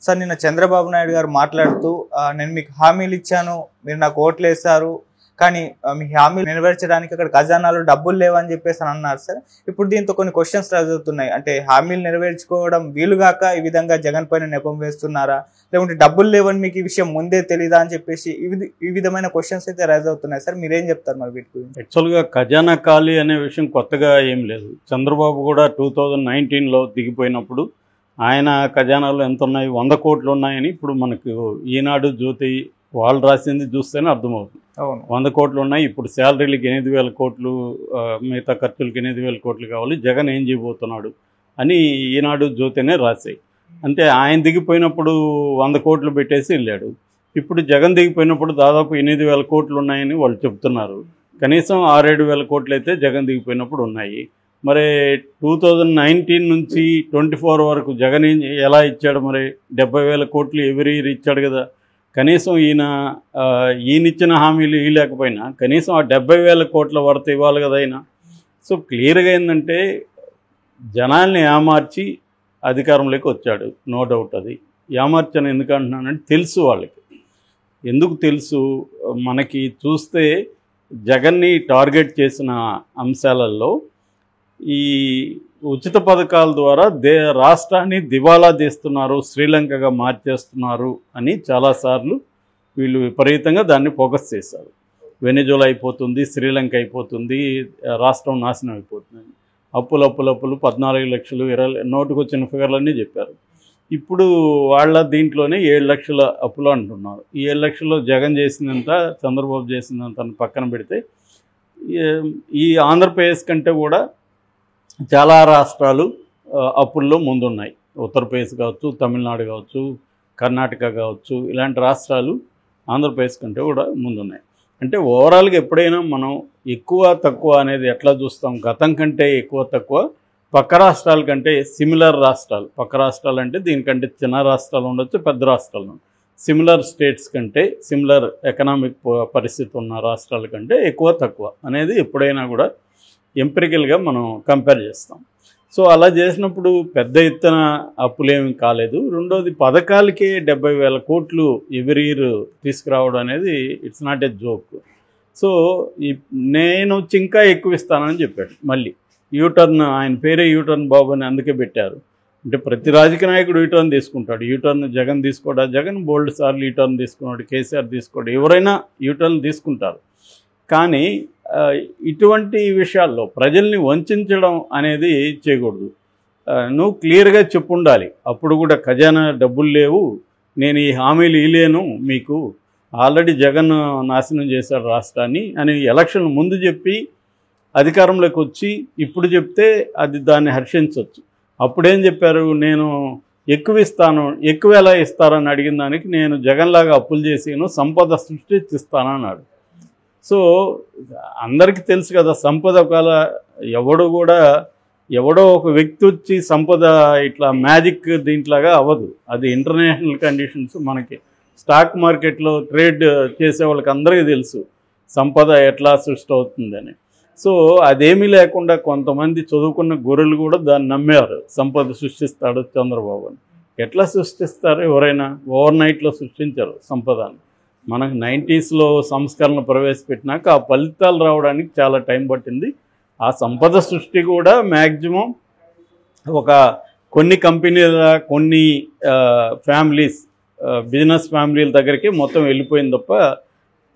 Sir నిన్న చంద్రబాబు నాయుడు గారు మాట్లాడుతూ నేను మీకు హామీలు ఇచ్చాను, మీరు నాకు ఓట్లు వేస్తారు, కానీ మీ హామీలు నెరవేర్చడానికి అక్కడ ఖజానాలో డబ్బులు లేవని చెప్పేసి అన్నారు సార్. ఇప్పుడు దీంతో కొన్ని క్వశ్చన్స్ రాజవుతున్నాయి. అంటే హామీలు నెరవేర్చుకోవడం వీలుగాక ఈ విధంగా జగన్ పైన నెపం వేస్తున్నారా, లేకుంటే డబ్బులు లేవని మీకు ఈ విషయం ముందే తెలీదా అని చెప్పేసి ఈ విధమైన క్వశ్చన్స్ అయితే రైజ్ అవుతున్నాయి సార్. మీరేం చెప్తారు మరి వీటి గురించి? యాక్చువల్గా ఖజానా ఖాళీ అనే విషయం కొత్తగా ఏం లేదు. చంద్రబాబు కూడా 2019లో దిగిపోయినప్పుడు ఆయన ఖజానాలో ఎంత ఉన్నాయి, 100 కోట్లు ఉన్నాయని ఇప్పుడు మనకు ఈనాడు జ్యోతి వాళ్ళు రాసింది చూస్తేనే అర్థమవుతుంది. 100 కోట్లు ఉన్నాయి, ఇప్పుడు శాలరీలకి 8,000 కోట్లు, మిగతా ఖర్చులకి 8,000 కోట్లు కావాలి, జగన్ ఏం చేయబోతున్నాడు అని ఈనాడు జ్యోతినే రాశాయి. అంటే ఆయన దిగిపోయినప్పుడు 100 కోట్లు పెట్టేసి వెళ్ళాడు. ఇప్పుడు జగన్ దిగిపోయినప్పుడు దాదాపు 8,000 కోట్లు ఉన్నాయని వాళ్ళు చెప్తున్నారు. కనీసం 6,000-7,000 కోట్లు అయితే జగన్ దిగిపోయినప్పుడు ఉన్నాయి. మరి 2019 నుంచి 24 వరకు జగన్ ఎలా ఇచ్చాడు? మరి 70,000 కోట్లు ఎవ్రీ ఇయర్ ఇచ్చాడు కదా. కనీసం ఈయనిచ్చిన హామీలు ఇవ్వలేకపోయినా కనీసం ఆ 70,000 కోట్ల వరత ఇవ్వాలి కదా ఆయన. సో క్లియర్గా ఏంటంటే జనాల్ని ఏమార్చి అధికారంలోకి వచ్చాడు, నో డౌట్. అది ఏమార్చని ఎందుకు అంటున్నానంటే తెలుసు వాళ్ళకి. ఎందుకు తెలుసు? మనకి చూస్తే జగన్ని టార్గెట్ చేసిన అంశాలలో ఈ ఉచిత పథకాల ద్వారా రాష్ట్రాన్ని దివాలా తీస్తున్నారు, శ్రీలంకగా మార్చేస్తున్నారు అని చాలాసార్లు వీళ్ళు విపరీతంగా దాన్ని ఫోకస్ చేశారు. వెనిజులా అయిపోతుంది, శ్రీలంక అయిపోతుంది, రాష్ట్రం నాశనం అయిపోతుంది. అప్పులు 14 లక్షలు 20 నోటుకొచ్చిన ఫిగర్లన్నీ చెప్పారు. ఇప్పుడు వాళ్ళ దీంట్లోనే 7 లక్షల అప్పులు అంటున్నారు. ఈ 7 లక్షల్లో జగన్ చేసినంత, చంద్రబాబు చేసినంత పక్కన పెడితే ఈ ఆంధ్రప్రదేశ్ కంటే కూడా చాలా రాష్ట్రాలు అప్పుల్లో ముందున్నాయి. ఉత్తరప్రదేశ్ కావచ్చు, తమిళనాడు కావచ్చు, కర్ణాటక కావచ్చు, ఇలాంటి రాష్ట్రాలు ఆంధ్రప్రదేశ్ కంటే కూడా ముందున్నాయి. అంటే ఓవరాల్గా ఎప్పుడైనా మనం ఎక్కువ తక్కువ అనేది ఎట్లా చూస్తాం? గతం కంటే ఎక్కువ తక్కువ పక్క రాష్ట్రాల కంటే సిమిలర్ రాష్ట్రాలు, పక్క రాష్ట్రాలు అంటే దీనికంటే చిన్న రాష్ట్రాలు ఉండొచ్చు, పెద్ద రాష్ట్రాలు, సిమిలర్ స్టేట్స్ కంటే, సిమిలర్ ఎకనామిక్ పరిస్థితి ఉన్న రాష్ట్రాల కంటే ఎక్కువ తక్కువ అనేది ఎప్పుడైనా కూడా ఎంపిరికల్గా మనం కంపేర్ చేస్తాం. సో అలా చేసినప్పుడు పెద్ద ఎత్తున అప్పులేమి కాలేదు. రెండోది పథకాలకే 70,000 కోట్లు ఎవ్రీ ఇయర్ తీసుకురావడం అనేది it's not a joke. So నేను వచ్చి ఇంకా ఎక్కువ ఇస్తానని చెప్పాడు. మళ్ళీ యూటర్న్, ఆయన పేరే యూటర్న్ బాబు అని అందుకే పెట్టారు. అంటే ప్రతి రాజకీయ నాయకుడు యూటర్న్ తీసుకుంటాడు. యూటర్న్ జగన్ తీసుకోడా? జగన్ బోల్డ్ సార్లు యూటర్న్ తీసుకున్నాడు, కేసీఆర్ తీసుకోడు, ఎవరైనా యూటర్న్ తీసుకుంటారు. కానీ ఇటువంటి విషయాల్లో ప్రజల్ని వంచడం అనేది చేయకూడదు. నువ్వు క్లియర్గా చెప్పుండాలి. అప్పుడు కూడా ఖజానా డబ్బులు లేవు, నేను ఈ హామీలు ఇవ్వలేను, మీకు ఆల్రెడీ జగన్ నాశనం చేశాడు రాష్ట్రాన్ని అని ఎలక్షన్ ముందు చెప్పి అధికారంలోకి వచ్చి ఇప్పుడు చెప్తే అది దాన్ని హర్షించవచ్చు. అప్పుడేం చెప్పారు? నేను ఎక్కువ ఇస్తాను, ఎక్కువ ఎలా ఇస్తారని అడిగిన దానికి నేను జగన్లాగా అప్పులు చేసాను, సంపద సృష్టిస్తానన్నాడు. సో అందరికీ తెలుసు కదా, సంపద ఒకవేళ ఎవడో ఒక వ్యక్తి వచ్చి సంపద ఇట్లా మ్యాజిక్ దీంట్లాగా అవ్వదు. అది ఇంటర్నేషనల్ కండిషన్స్. మనకి స్టాక్ మార్కెట్లో ట్రేడ్ చేసే వాళ్ళకి అందరికీ తెలుసు సంపద ఎట్లా సృష్టి అవుతుందని. సో అదేమీ లేకుండా కొంతమంది చదువుకున్న గొర్రెలు కూడా దాన్ని నమ్మారు, సంపద సృష్టిస్తాడు చంద్రబాబు అని. ఎట్లా సృష్టిస్తారు? ఎవరైనా ఓవర్ నైట్లో సృష్టించారు సంపదని. మనకు 90sలో సంస్కరణలు ప్రవేశపెట్టినాక ఆ ఫలితాలు రావడానికి చాలా టైం పట్టింది. ఆ సంపద సృష్టి కూడా మ్యాక్సిమం ఒక కొన్ని కంపెనీల, కొన్ని ఫ్యామిలీస్, బిజినెస్ ఫ్యామిలీల దగ్గరికి మొత్తం వెళ్ళిపోయింది తప్ప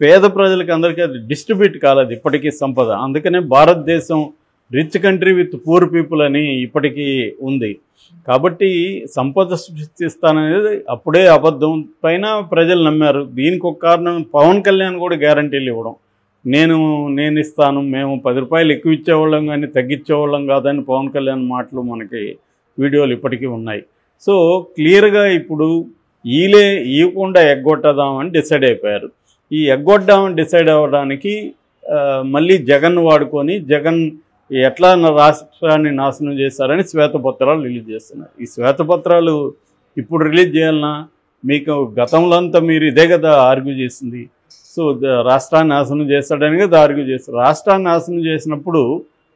పేద ప్రజలకి అందరికీ అది డిస్ట్రిబ్యూట్ కాలేదు ఇప్పటికీ సంపద. అందుకనే భారతదేశం rich country with poor people అని ఇప్పటికీ ఉంది. కాబట్టి సంపద సృష్టిస్తాననేది అప్పుడే అబద్ధం పైన ప్రజలు నమ్మారు. దీనికి ఒక కారణం పవన్ కళ్యాణ్ కూడా గ్యారంటీలు ఇవ్వడం. నేను ఇస్తాను, మేము 10 రూపాయలు ఎక్కువ ఇచ్చేవాళ్ళం కానీ తగ్గించేవాళ్ళం కాదని పవన్ కళ్యాణ్ మాటలు మనకి వీడియోలు ఇప్పటికీ ఉన్నాయి. సో క్లియర్గా ఇప్పుడు ఇవ్వకుండా ఎగ్గొట్టదామని డిసైడ్ అయిపోయారు. ఈ ఎగ్గొట్టామని డిసైడ్ అవ్వడానికి మళ్ళీ జగన్ వాడుకొని జగన్ ఎట్లా రాష్ట్రాన్ని నాశనం చేశారని శ్వేతపత్రాలు రిలీజ్ చేస్తున్నారు. ఈ శ్వేతపత్రాలు ఇప్పుడు రిలీజ్ చేయాలన్నా? మీకు గతంలో అంతా మీరు ఇదే కదా ఆర్గ్యూ చేసింది. సో రాష్ట్రాన్ని నాశనం చేస్తాడని కదా ఆర్గ్యూ చేస్తారు. రాష్ట్రాన్ని నాశనం చేసినప్పుడు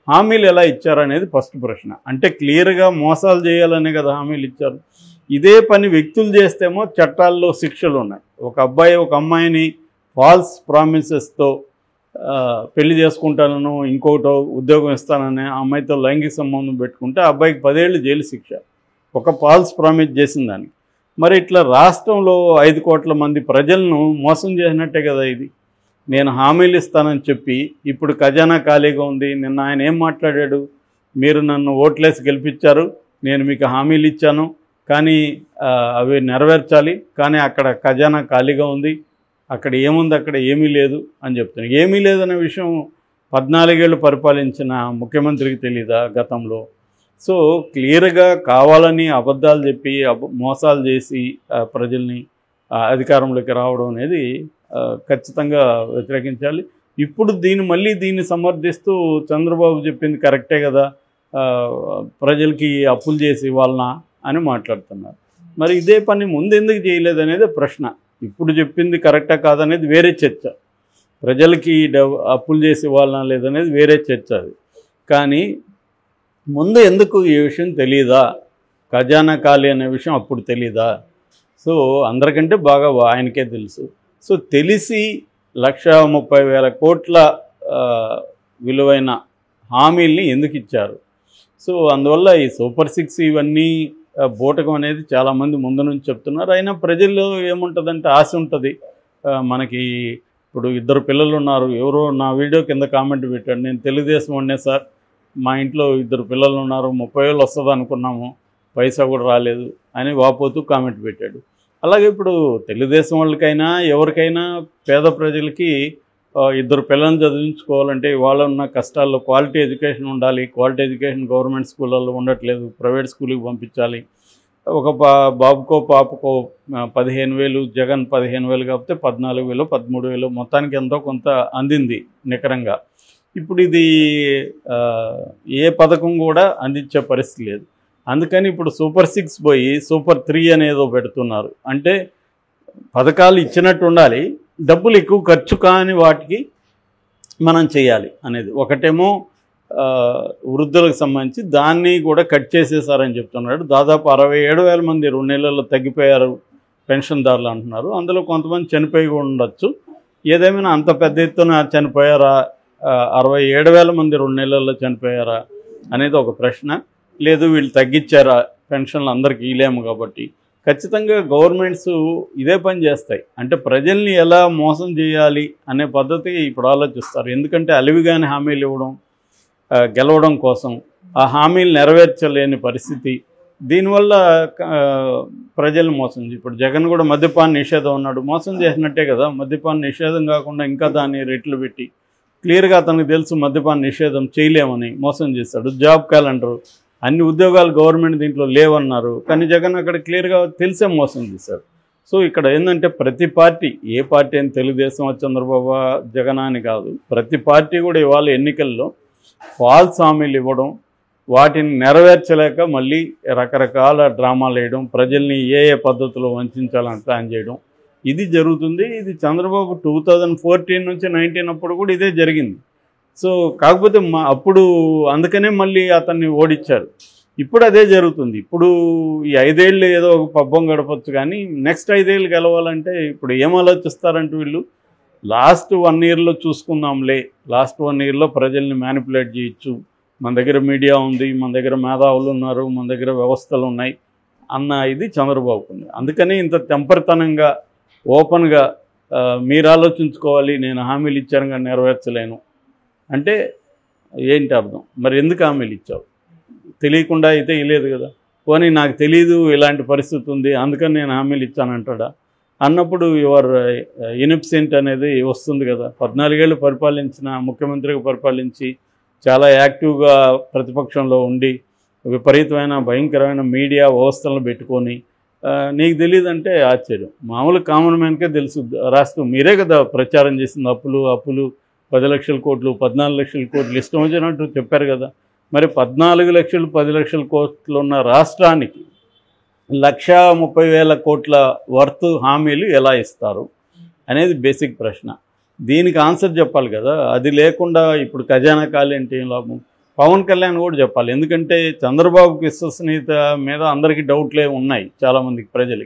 హామీలు ఎలా ఇచ్చారనేది ఫస్ట్ ప్రశ్న. అంటే క్లియర్గా మోసాలు చేయాలనే కదా హామీలు ఇచ్చారు. ఇదే పని వ్యక్తులు చేస్తేమో చట్టాల్లో శిక్షలు ఉన్నాయి. ఒక అబ్బాయి ఒక అమ్మాయిని ఫాల్స్ ప్రామిసెస్తో పెళ్లి చేసుకుంటానను, ఇంకోటో ఉద్యోగం ఇస్తానని ఆ అమ్మాయితో లైంగిక సంబంధం పెట్టుకుంటే ఆ అబ్బాయికి 10 ఏళ్ళు జైలు శిక్ష, ఒక ఫాల్స్ ప్రామిస్ చేసిన దానికి. మరి ఇట్లా రాష్ట్రంలో 5 కోట్ల మంది ప్రజలను మోసం చేసినట్టే కదా ఇది. నేను హామీలు ఇస్తానని చెప్పి ఇప్పుడు ఖజానా ఖాళీగా ఉంది. నిన్న ఆయన ఏం మాట్లాడాడు, మీరు నన్ను ఓట్లేసి గెలిపించారు, నేను మీకు హామీలు ఇచ్చాను, కానీ అవి నెరవేర్చాలి, కానీ అక్కడ ఖజానా ఖాళీగా ఉంది, అక్కడ ఏముంది, అక్కడ ఏమీ లేదు అని చెప్తున్నాను. ఏమీ లేదనే విషయం 14 ఏళ్ళు పరిపాలించిన ముఖ్యమంత్రికి తెలీదా గతంలో? సో క్లియర్గా కావాలని అబద్ధాలు చెప్పి మోసాలు చేసి ప్రజల్ని అధికారంలోకి రావడం అనేది ఖచ్చితంగా వ్యతిరేకించాలి. ఇప్పుడు మళ్ళీ దీన్ని సమర్థిస్తూ చంద్రబాబు చెప్పింది కరెక్టే కదా, ప్రజలకి అప్పులు చేసి ఇవ్వాలనా అని మాట్లాడుతున్నారు. మరి ఇదే పని ముందు ఎందుకు చేయలేదు అనేది ప్రశ్న. ఇప్పుడు చెప్పింది కరెక్టా కాదనేది వేరే చర్చ, ప్రజలకి అప్పులు చేసి ఇవ్వాలనా లేదనేది వేరే చర్చ అది. కానీ ముందు ఎందుకు ఈ విషయం తెలీదా, ఖజానా ఖాళీ అనే విషయం అప్పుడు తెలీదా? సో అందరికంటే బాగా ఆయనకే తెలుసు. సో తెలిసి 1,30,000 కోట్ల విలువైన హామీల్ని ఎందుకు ఇచ్చారు? సో అందువల్ల ఈ సూపర్ 6 ఇవన్నీ బూటకం అనేది చాలామంది ముందు నుంచి చెప్తున్నారు. అయినా ప్రజల్లో ఏముంటుందంటే ఆశ ఉంటుంది. మనకి ఇప్పుడు 2 పిల్లలు ఉన్నారు, ఎవరో నా వీడియో కింద కామెంట్ పెట్టాడు, నేను తెలుగుదేశం వాడినే సార్, మా ఇంట్లో 2 పిల్లలు ఉన్నారు, 30,000 వస్తుంది అనుకున్నాము, పైసా కూడా రాలేదు అని వాపోతూ కామెంట్ పెట్టాడు. అలాగే ఇప్పుడు తెలుగుదేశం వాళ్ళకైనా ఎవరికైనా పేద ప్రజలకి 2 పిల్లల్ని చదివించుకోవాలంటే వాళ్ళ ఉన్న కష్టాల్లో క్వాలిటీ ఎడ్యుకేషన్ ఉండాలి. క్వాలిటీ ఎడ్యుకేషన్ గవర్నమెంట్ స్కూళ్ళల్లో ఉండట్లేదు, ప్రైవేట్ స్కూల్కి పంపించాలి. ఒక బాబుకో పాపకో 15,000, జగన్ 15,000 కాకపోతే 14,000, 13,000 మొత్తానికి ఎంతో కొంత అందింది నికరంగా. ఇప్పుడు ఇది ఏ పథకం కూడా అందించే పరిస్థితి లేదు. అందుకని ఇప్పుడు సూపర్ 6 పోయి సూపర్ 3 అనేదో పెడుతున్నారు. అంటే పథకాలు ఇచ్చినట్టు ఉండాలి, డబ్బులు ఎక్కువ ఖర్చు కాని వాటికి మనం చేయాలి అనేది. ఒకటేమో వృద్ధులకు సంబంధించి దాన్ని కూడా కట్ చేసేసారని చెప్తున్నాడు. దాదాపు 67,000 మంది 2 నెలల్లో తగ్గిపోయారు పెన్షన్దారులు అంటున్నారు. అందులో కొంతమంది చనిపోయి ఉండొచ్చు. ఏదేమైనా అంత పెద్ద ఎత్తున చనిపోయారా, 67,000 మంది 2 నెలల్లో చనిపోయారా అనేది ఒక ప్రశ్న. లేదు వీళ్ళు తగ్గించారా పెన్షన్లు అందరికీ ఇలేము కాబట్టి. ఖచ్చితంగా గవర్నమెంట్స్ ఇదే పని చేస్తాయి. అంటే ప్రజల్ని ఎలా మోసం చేయాలి అనే పద్ధతి ఇప్పుడు ఆలోచిస్తారు. ఎందుకంటే అలివిగాని హామీలు ఇవ్వడం, గెలవడం కోసం ఆ హామీలు నెరవేర్చలేని పరిస్థితి, దీనివల్ల ప్రజలు మోసం. ఇప్పుడు జగన్ కూడా మద్యపాన నిషేధం అన్నాడు, మోసం చేసినట్టే కదా. మద్యపాన నిషేధం కాకుండా ఇంకా దాన్ని రెట్లు పెట్టి క్లియర్గా అతనికి తెలుసు మద్యపాన నిషేధం చేయలేమని మోసం చేశాడు. జాబ్ క్యాలెండర్, అన్ని ఉద్యోగాలు గవర్నమెంట్ దీంట్లో లేవన్నారు, కానీ జగన్ అక్కడ క్లియర్గా తెలిసే మోసం చేశాడు. సో ఇక్కడ ఏంటంటే ప్రతి పార్టీ, ఏ పార్టీ అని తెలుగుదేశం చంద్రబాబు జగన్ అని కాదు, ప్రతి పార్టీ కూడా ఇవాళ ఎన్నికల్లో ఫాల్స్ హామీలు ఇవ్వడం, వాటిని నెరవేర్చలేక మళ్ళీ రకరకాల డ్రామాలు వేయడం, ప్రజల్ని ఏ పద్ధతిలో వంచాలని ప్లాన్ చేయడం, ఇది జరుగుతుంది. ఇది చంద్రబాబు 2014 నుంచి 19 అప్పుడు కూడా ఇదే జరిగింది. సో కాకపోతే అప్పుడు అందుకనే మళ్ళీ అతన్ని ఓడించారు. ఇప్పుడు అదే జరుగుతుంది. ఇప్పుడు ఈ 5 ఏళ్ళు ఏదో ఒక పబ్బం గడపచ్చు, కానీ నెక్స్ట్ 5 ఏళ్ళు గెలవాలంటే ఇప్పుడు ఏం ఆలోచిస్తారంటే వీళ్ళు లాస్ట్ 1 ఇయర్లో చూసుకుందాంలే, లాస్ట్ 1 ఇయర్లో ప్రజల్ని మ్యానిపులేట్ చేయొచ్చు, మన దగ్గర మీడియా ఉంది, మన దగ్గర మేధావులు ఉన్నారు, మన దగ్గర వ్యవస్థలు ఉన్నాయి అన్న ఇది చంద్రబాబుకు ఉంది. అందుకని ఇంత తెంపరితనంగా ఓపెన్గా మీరు ఆలోచించుకోవాలి, నేను హామీలు ఇచ్చాను కానీ నెరవేర్చలేను అంటే ఏంటి అర్థం? మరి ఎందుకు హామీలు ఇచ్చావు? తెలియకుండా అయితే ఇలేదు కదా. పోనీ నాకు తెలీదు ఇలాంటి పరిస్థితి ఉంది అందుకని నేను హామీలు ఇచ్చానంటాడా? అన్నప్పుడు యువర్ ఇన్ఎబ్సెంట్ అనేది వస్తుంది కదా. 14 ఏళ్ళు పరిపాలించిన ముఖ్యమంత్రిగా పరిపాలించి చాలా యాక్టివ్గా ప్రతిపక్షంలో ఉండి విపరీతమైన భయంకరమైన మీడియా వ్యవస్థలను పెట్టుకొని నీకు తెలియదంటే ఆశ్చర్యం. మామూలు కామన్ మ్యాన్కే తెలుసు. రాస్తూ మీరే కదా ప్రచారం చేసింది, అప్పులు 10 లక్షల కోట్లు, 14 లక్షల కోట్లు ఇష్టం వచ్చినట్టు చెప్పారు కదా. మరి 14 లక్షలు 10 లక్షల కోట్లు ఉన్న రాష్ట్రానికి 1,30,000 కోట్ల వర్త్ హామీలు ఎలా ఇస్తారు అనేది బేసిక్ ప్రశ్న. దీనికి ఆన్సర్ చెప్పాలి కదా. అది లేకుండా ఇప్పుడు ఖజానా ఖాళీ అంటే ఏం లాభం? పవన్ కళ్యాణ్ కూడా చెప్పాలి. ఎందుకంటే చంద్రబాబుకి విశ్వసనీయత మీద అందరికీ డౌట్లే ఉన్నాయి చాలామందికి ప్రజలకి.